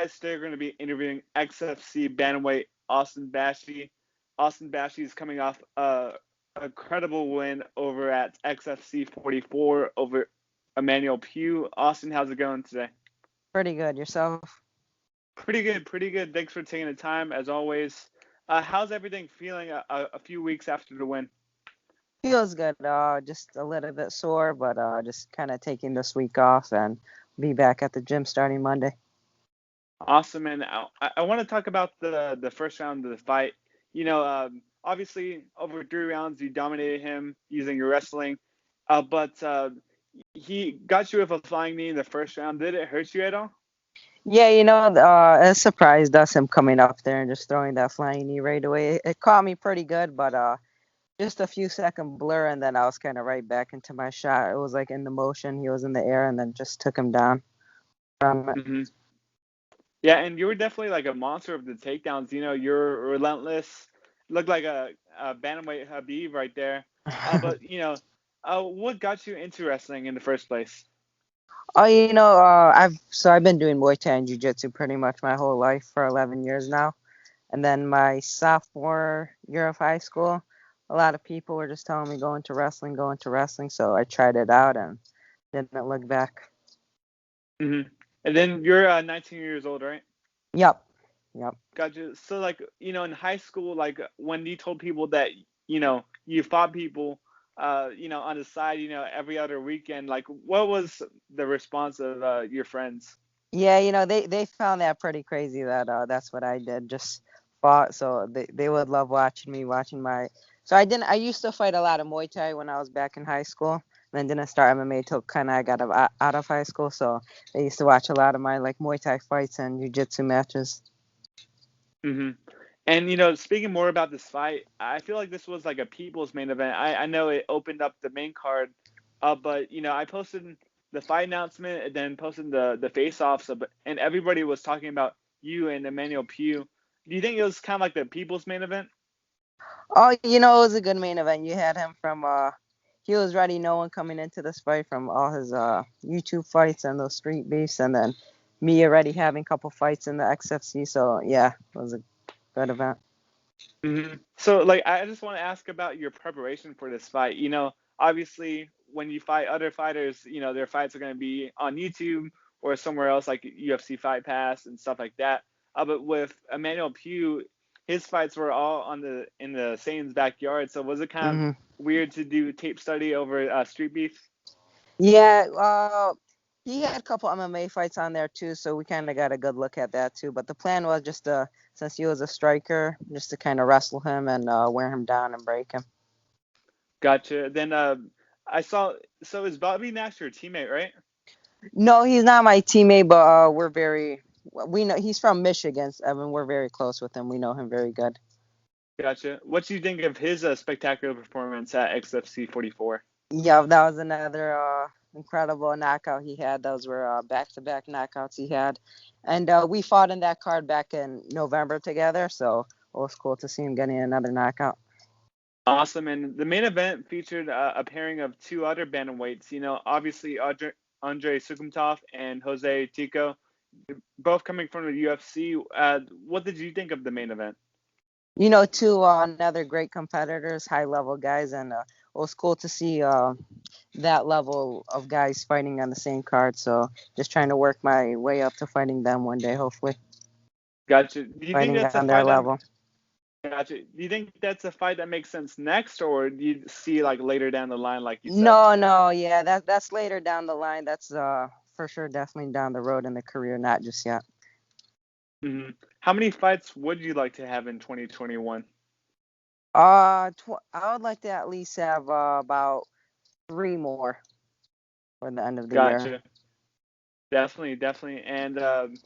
guys today are going to be interviewing XFC bantamweight Austin Bashi. Austin Bashi is coming off a credible win over at XFC 44 over Emmanuel Pugh. Austin, how's it going today? Pretty good. Yourself? Pretty good, pretty good. Thanks for taking the time, as always. How's everything feeling a few weeks after the win? Feels good. Just a little bit sore, but just kind of taking this week off and be back at the gym starting Monday. Awesome, and I want to talk about the first round of the fight. Obviously, over 3 rounds, you dominated him using your wrestling, but he got you with a flying knee in the first round. Did it hurt you at all? Yeah, it surprised us him coming up there and just throwing that flying knee right away. It caught me pretty good, but just a few second blur, and then I was kind of right back into my shot. It was like in the motion. He was in the air, and then just took him down from it. Hmm. Yeah, and you were definitely like a monster of the takedowns. You're relentless. Looked like a bantamweight Habib right there. But what got you into wrestling in the first place? Oh, I've been doing Muay Thai and Jiu Jitsu pretty much my whole life for 11 years now. And then my sophomore year of high school, a lot of people were just telling me go into wrestling. So I tried it out and didn't look back. Hmm. And then you're 19 years old, right? Yep. Yep. Gotcha. So like, in high school, like when you told people that, you fought people, on the side, every other weekend, like what was the response of your friends? Yeah, they found that pretty crazy that that's what I did, just fought. So they would love watching me, watching my. So I used to fight a lot of Muay Thai when I was back in high school, and then didn't start MMA till kind of I got out of high school. So they used to watch a lot of my like Muay Thai fights and Jiu-Jitsu matches. Hmm. And speaking more about this fight, I feel like this was like a people's main event. I know it opened up the main card, but I posted the fight announcement and then posted the face-offs, and everybody was talking about you and Emmanuel Pugh. Do you think it was kind of like the people's main event? Oh, it was a good main event. You had him from he was already known coming into this fight from all his YouTube fights and those street beefs, and then me already having a couple fights in the XFC. So yeah, it was a good event. So, like, I just want to ask about your preparation for this fight. Obviously, when you fight other fighters, their fights are going to be on YouTube or somewhere else, like UFC Fight Pass and stuff like that. But with Emmanuel Pugh, his fights were all in the Satan's backyard. So, was it kind of Hmm. weird to do tape study over street beef? Yeah, he had a couple MMA fights on there too, so we kind of got a good look at that too. But the plan was just to, since he was a striker, just to kind of wrestle him and wear him down and break him. Gotcha. Then I saw. So, is Bobby Nash your teammate, right? No, he's not my teammate, but we know he's from Michigan, Evan. We're very close with him. We know him very good. Gotcha. What do you think of his spectacular performance at XFC 44? Yeah, that was another incredible knockout he had. Those were back-to-back knockouts he had, and we fought in that card back in November together. So it was cool to see him getting another knockout. Awesome. And the main event featured a pairing of two other bantamweights. Obviously Andre Sukumtov and Jose Tico, both coming from the UFC. What did you think of the main event? Two another great competitors, high-level guys, and it was cool to see that level of guys fighting on the same card. So just trying to work my way up to fighting them one day, hopefully Gotcha. Do you think fighting that's a on their fight that level. gotcha? Do you think that's a fight that makes sense next, or do you see like later down the line, like you said? No, no, yeah, that's later down the line. That's for sure, definitely down the road in the career, not just yet. Hmm. How many fights would you like to have in 2021? I would like to at least have about three more for the end of the year. Gotcha. Definitely, definitely. And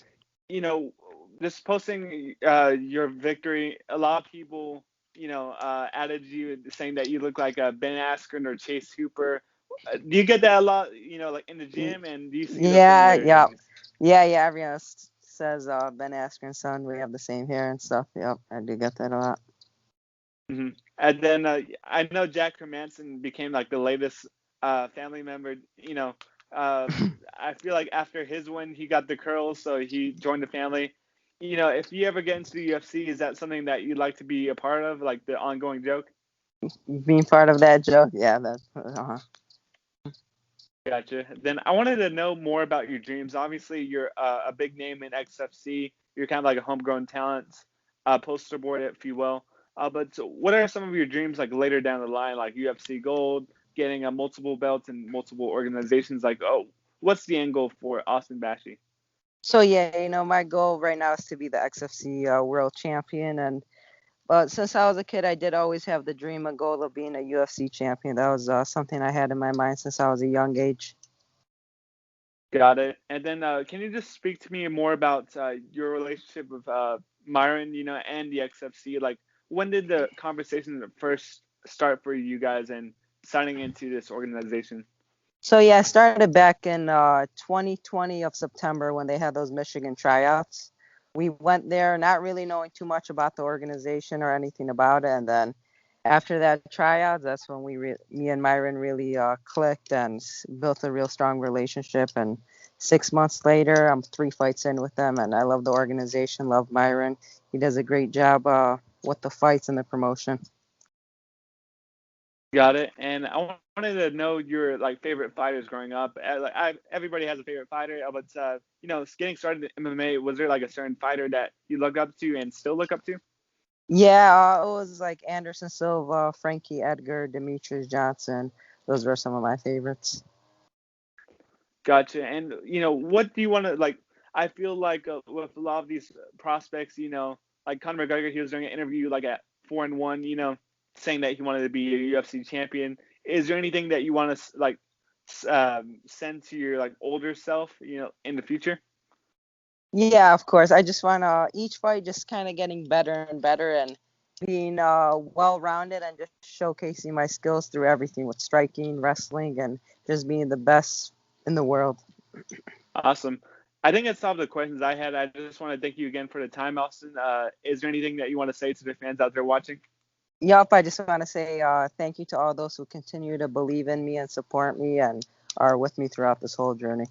you know, just posting your victory, a lot of people, added you saying that you look like Ben Askren or Chase Hooper. Do you get that a lot, like in the Y- gym, and do you see those Yeah, yeah, similarities? yeah. Everyone says Ben Askren's son. We have the same hair and stuff. Yep, I do get that a lot. Hmm. And then I know Jack Hermanson became like the latest family member. I feel like after his win, he got the curls, so he joined the family. If you ever get into the UFC, is that something that you'd like to be a part of, like the ongoing joke? Being part of that joke, yeah, that's Gotcha. Then I wanted to know more about your dreams. Obviously, you're a big name in XFC. You're kind of like a homegrown talent, poster board, if you will. But so what are some of your dreams like later down the line, like UFC Gold, getting a multiple belts and multiple organizations? Like, oh, what's the end goal for Austin Bashi? So yeah, my goal right now is to be the XFC world champion, and but since I was a kid, I did always have the dream and goal of being a UFC champion. That was something I had in my mind since I was a young age. Got it. And then can you just speak to me more about your relationship with Myron, and the XFC? Like, when did the conversation first start for you guys and signing into this organization? So yeah, I started back in 2020 of September when they had those Michigan tryouts. We went there not really knowing too much about the organization or anything about it, and then after that tryouts, that's when me and Myron really clicked and built a real strong relationship. And 6 months later, I'm 3 fights in with them, and I love the organization, love Myron. He does a great job with the fights and the promotion. Got it. And I wanted to know your like favorite fighters growing up. Everybody has a favorite fighter, but getting started in MMA, was there like a certain fighter that you look up to and still look up to? Yeah, it was like Anderson Silva, Frankie Edgar, Demetrius Johnson. Those were some of my favorites. Gotcha. And what do you want to like? I feel like with a lot of these prospects, like Conor McGregor, he was doing an interview like at 4-1, saying that he wanted to be a UFC champion. Is there anything that you want to like send to your like older self, in the future? Yeah, of course. I just want each fight just kind of getting better and better and being well-rounded and just showcasing my skills through everything with striking, wrestling, and just being the best in the world. Awesome. I think that's all the questions I had. I just want to thank you again for the time, Austin. Is there anything that you want to say to the fans out there watching? Yup, I just want to say thank you to all those who continue to believe in me and support me and are with me throughout this whole journey.